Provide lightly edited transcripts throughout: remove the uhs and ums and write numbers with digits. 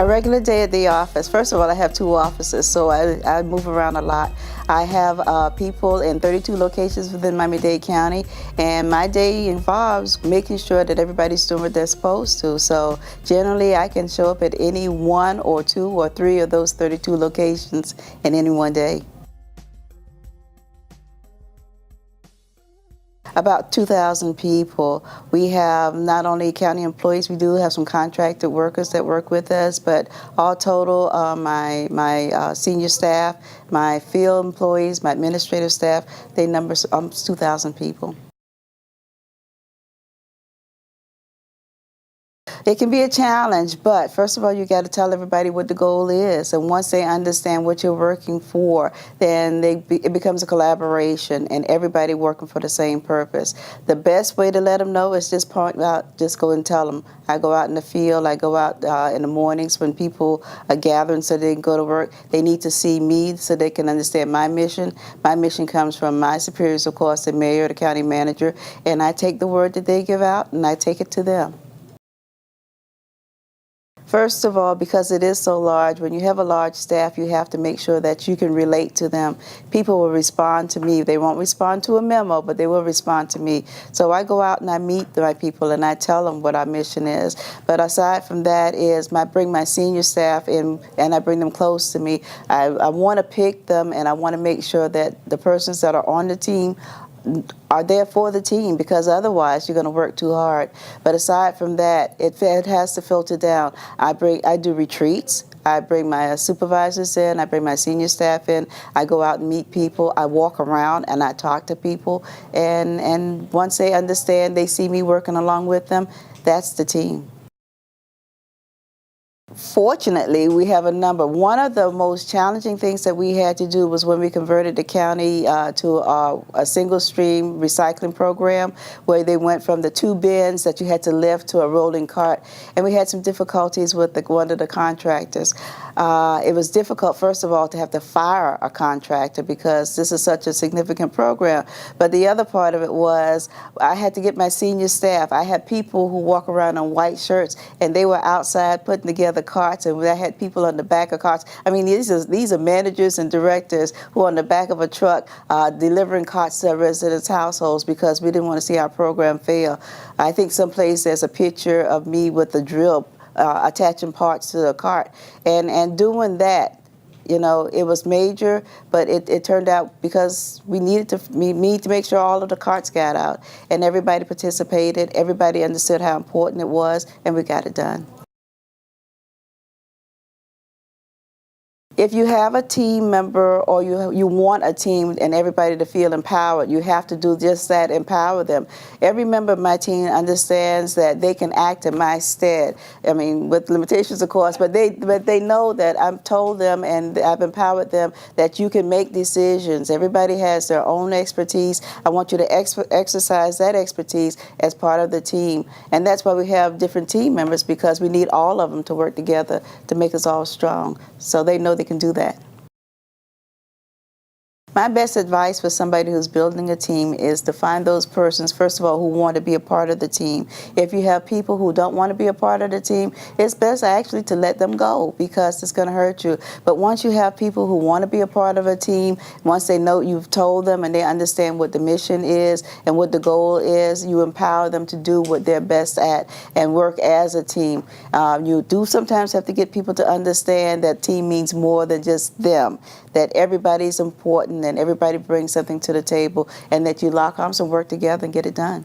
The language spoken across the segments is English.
A regular day at the office. First of all, I have two offices, so I move around a lot. I have people in 32 locations within Miami-Dade County, and my day involves making sure that everybody's doing what they're supposed to. So generally, I can show up at any one or two or three of those 32 locations in any one day. About 2,000 people. We have not only county employees, we do have some contracted workers that work with us, but all total, my senior staff, my field employees, my administrative staff, they number almost 2,000 people. It can be a challenge, but first of all, you got to tell everybody what the goal is. And once they understand what you're working for, then it becomes a collaboration and everybody working for the same purpose. The best way to let them know is just point out, just go and tell them. I go out in the field, I go out in the mornings when people are gathering so they can go to work. They need to see me so they can understand my mission. My mission comes from my superiors, of course, the mayor, the county manager, and I take the word that they give out and I take it to them. First of all, because it is so large, when you have a large staff, you have to make sure that you can relate to them. People will respond to me. They won't respond to a memo, but they will respond to me. So I go out and I meet my people and I tell them what our mission is. But aside from that is I bring my senior staff in and I bring them close to me. I want to pick them and I want to make sure that the persons that are on the team are there for the team, because otherwise you're going to work too hard. But aside from that, it has to filter down. I do retreats. I bring my supervisors in. I bring my senior staff in. I go out and meet people. I walk around and I talk to people. And once they understand, they see me working along with them, that's the team. Fortunately, we have a number. One of the most challenging things that we had to do was when we converted the county to a single stream recycling program, where they went from the 2 bins that you had to lift to a rolling cart. And we had some difficulties with one of the contractors. It was difficult, first of all, to have to fire a contractor because this is such a significant program. But the other part of it was I had to get my senior staff. I had people who walk around in white shirts, and they were outside putting together carts, and I had people on the back of carts. I mean, these are managers and directors who are on the back of a truck delivering carts to residents' households because we didn't want to see our program fail. I think someplace there's a picture of me with the drill attaching parts to the cart, and doing that, you know, it was major, but it turned out because we needed to make sure all of the carts got out, and everybody participated, everybody understood how important it was, and we got it done. If you have a team member or you want a team and everybody to feel empowered, you have to do just that, empower them. Every member of my team understands that they can act in my stead. I mean, with limitations, of course, but they know that I've told them and I've empowered them that you can make decisions. Everybody has their own expertise. I want you to exercise that expertise as part of the team. And that's why we have different team members, because we need all of them to work together to make us all strong. So they know they can do that. My best advice for somebody who's building a team is to find those persons, first of all, who want to be a part of the team. If you have people who don't want to be a part of the team, it's best actually to let them go, because it's going to hurt you. But once you have people who want to be a part of a team, once they know you've told them and they understand what the mission is and what the goal is, you empower them to do what they're best at and work as a team. You do sometimes have to get people to understand that team means more than just them, that everybody's important and everybody brings something to the table, and that you lock arms and work together and get it done.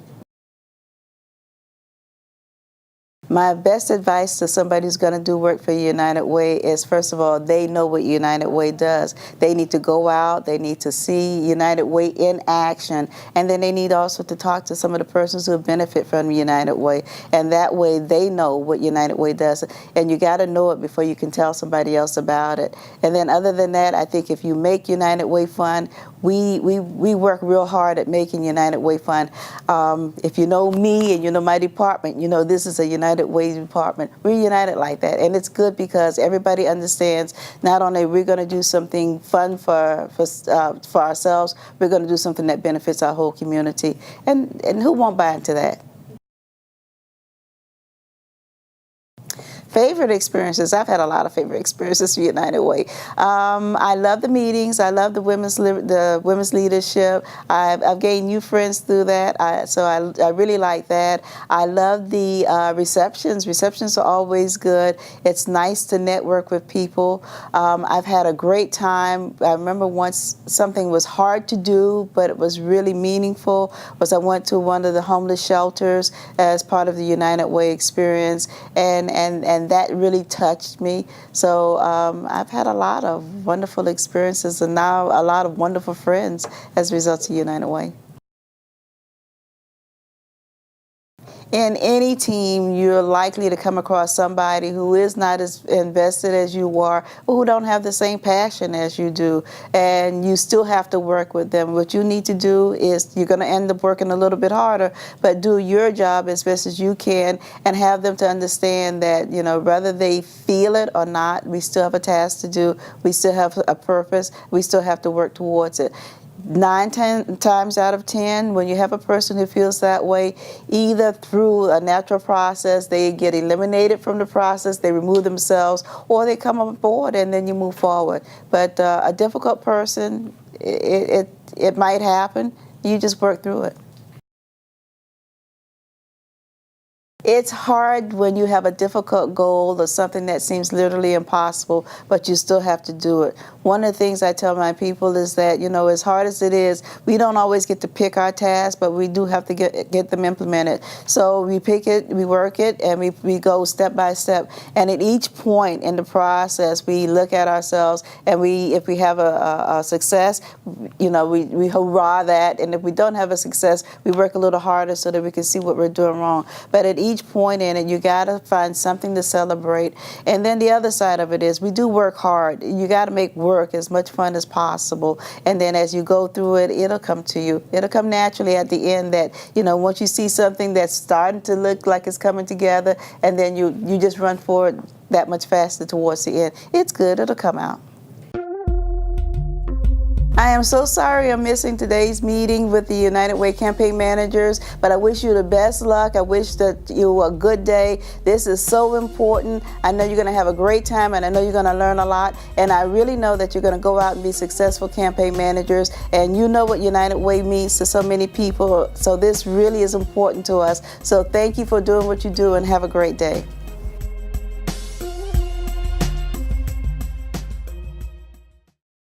My best advice to somebody who's going to do work for United Way is, first of all, they know what United Way does. They need to go out, they need to see United Way in action, and then they need also to talk to some of the persons who benefit from United Way, and that way they know what United Way does. And you got to know it before you can tell somebody else about it. And then other than that, I think if you make United Way fun, we work real hard at making United Way fun. If you know me and you know my department, you know this is a United Way department. We're united like that, and it's good because everybody understands not only we're going to do something fun for ourselves, we're going to do something that benefits our whole community, and who won't buy into that? Favorite experiences. I've had a lot of favorite experiences with United Way. I love the meetings. I love the women's leadership. I've gained new friends through that. So I really like that. I love the receptions. Receptions are always good. It's nice to network with people. I've had a great time. I remember once something was hard to do, but it was really meaningful. Was I went to one of the homeless shelters as part of the United Way experience, and that really touched me. So I've had a lot of wonderful experiences, and now a lot of wonderful friends as a result of United Way. In any team, you're likely to come across somebody who is not as invested as you are, or who don't have the same passion as you do, and you still have to work with them. What you need to do is you're going to end up working a little bit harder, but do your job as best as you can and have them to understand that, whether they feel it or not, we still have a task to do. We still have a purpose. We still have to work towards it. 9 times out of 10, when you have a person who feels that way, either through a natural process, they get eliminated from the process, they remove themselves, or they come on board and then you move forward. But a difficult person, it might happen. You just work through it. It's hard when you have a difficult goal or something that seems literally impossible, but you still have to do it. One of the things I tell my people is that, as hard as it is, we don't always get to pick our tasks, but we do have to get them implemented. So we pick it, we work it, and we go step by step. And at each point in the process, we look at ourselves, and if we have a success, we hurrah that. And if we don't have a success, we work a little harder so that we can see what we're doing wrong. But at each point in it, you got to find something to celebrate. And then the other side of it is we do work hard. You got to make work as much fun as possible. And then as you go through it, it'll come to you. It'll come naturally at the end that, once you see something that's starting to look like it's coming together, and then you just run forward that much faster towards the end. It's good. It'll come out. I am so sorry I'm missing today's meeting with the United Way campaign managers, but I wish you the best luck. I wish that you a good day. This is so important. I know you're going to have a great time, and I know you're going to learn a lot, and I really know that you're going to go out and be successful campaign managers, and you know what United Way means to so many people, so this really is important to us. So thank you for doing what you do, and have a great day.